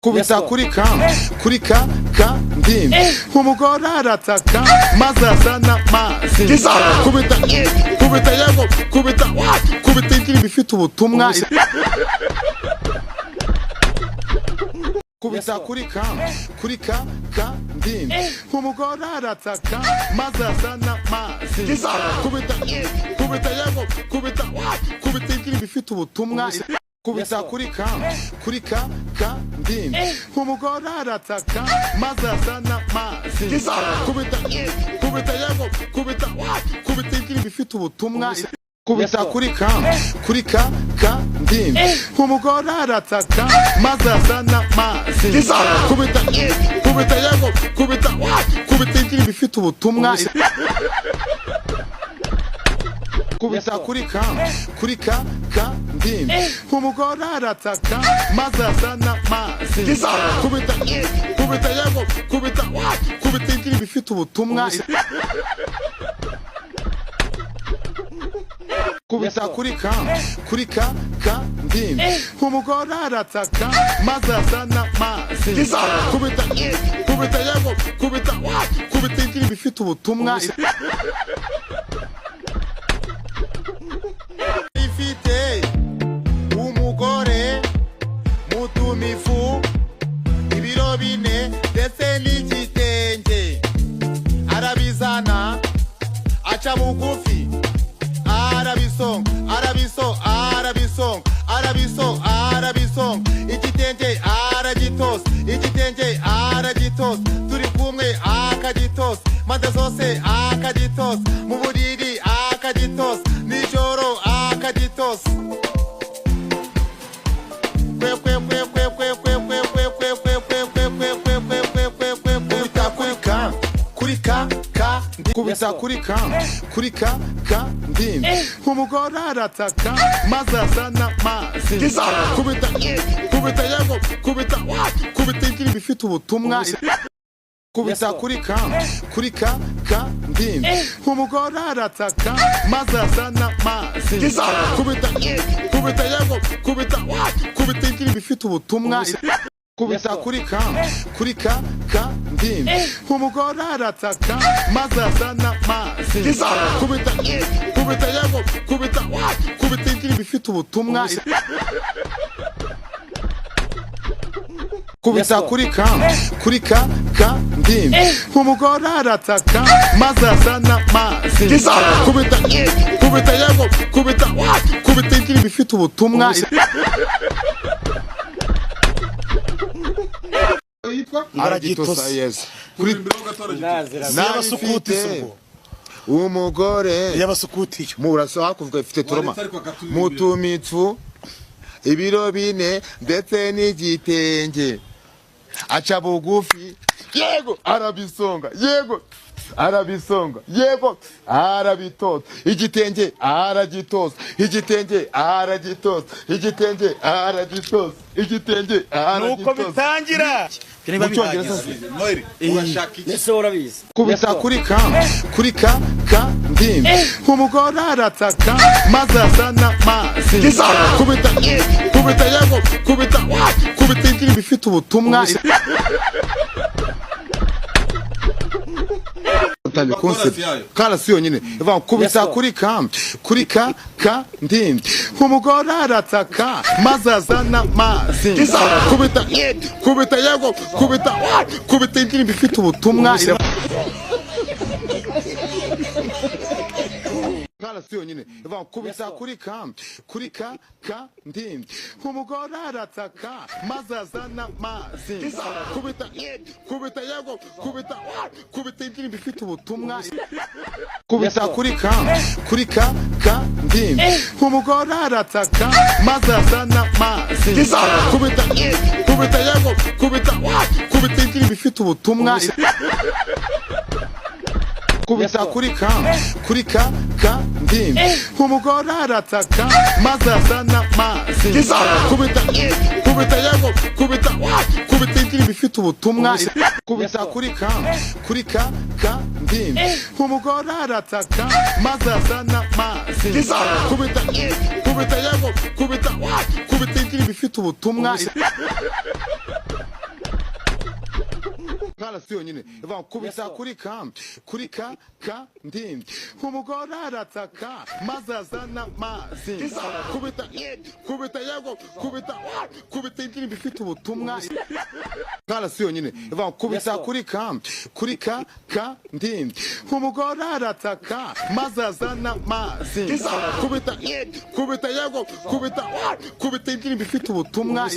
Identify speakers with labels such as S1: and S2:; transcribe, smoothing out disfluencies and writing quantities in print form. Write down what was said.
S1: kubita kuri ka ndimi umugore arataka maze azana amazi kubita yego kubita indirimbo ifite ubutumwa kubita kuri ka ndimi umugore arataka maze azana amazi kubita yego kubita indirimbo ifite ubutumwa kubita kuri ka ndimi umugore arataka maze azana amazi kubita yego kubita indirimbo ifite ubutumwa kubita kuri ka ndimi umugore arataka maze azana amazi kubita yego kubita indirimbo ifite ubutumwa kubita kuri ka ndimi umugore arataka maze azana amazi kubita yego kubita indirimbo ifite ubutumwa kubita kuri ka ndimi umugore arataka maze azana amazi kubita yego kubita indirimbo ifite ubutumwa ifite umugore mutumifu ibiro bine ndetse n'igitenge arabizana aca bugufi arabisonga igitenge aragitosa turi kumwe akagitosa manda zose akagitosa mu buriri akagitosa nijoro akagitosa kubita kuri ka ndimi umugore arataka maze azana amazi kubita yego kubita indirimbo ifite ubutumwa kubita kuri ka ndimi umugore arataka maze azana amazi kubita yego kubita indirimbo ifite ubutumwa kubita kuri ka ndimi umugore arataka maze azana amazi kubita yego kubita indirimbo ifite ubutumwa kubita kuri ka ndimi umugore arataka maze azana amazi kubita yego kubita indirimbo ifite ubutumwa aragitosa yes kuri
S2: n'abasukuti
S1: umugore
S2: y'abasukuti
S1: muraso hakuvuga ifite turoma mutumitsu ibiro bine ndetse n'igitenge aca bugufi yego arabisonga yego arabitosa igitenge aragitosa
S2: nuko bitangira
S1: kubita kuri ka ndimi umugore arataka maze azana amazi kubita yego kubita indirimbo ifite ubutumwa karasi yonyine kubita kuri ka ndimi umugore arataka maze azana amazi kubita yego kubita indirimbo ifite ubutumwa karasi yonyine kubita kuri ka ndimi umugore arataka maze azana amazi kubita yego kubita indirimbo ifite ubutumwa kubita kuri ka ndimi umugore arataka maze azana amazi kubita yego kubita indirimbo ifite ubutumwa kubita kuri ka ndimi umugore arataka maze azana amazi kubita yego kubita indirimbo ifite ubutumwa kubita kuri ka ndimi umugore arataka maze azana amazi kubita yego kubita indirimbo ifite ubutumwa kara si yonyine ivuga kubita kuri ka ndi umugore arataka maze azana amazi kubita yego kubita indirimbo ifite ubutumwa kara si yonyine ivuga kubita kuri ka ndi umugore arataka maze azana amazi kubita yego kubita indirimbo ifite ubutumwa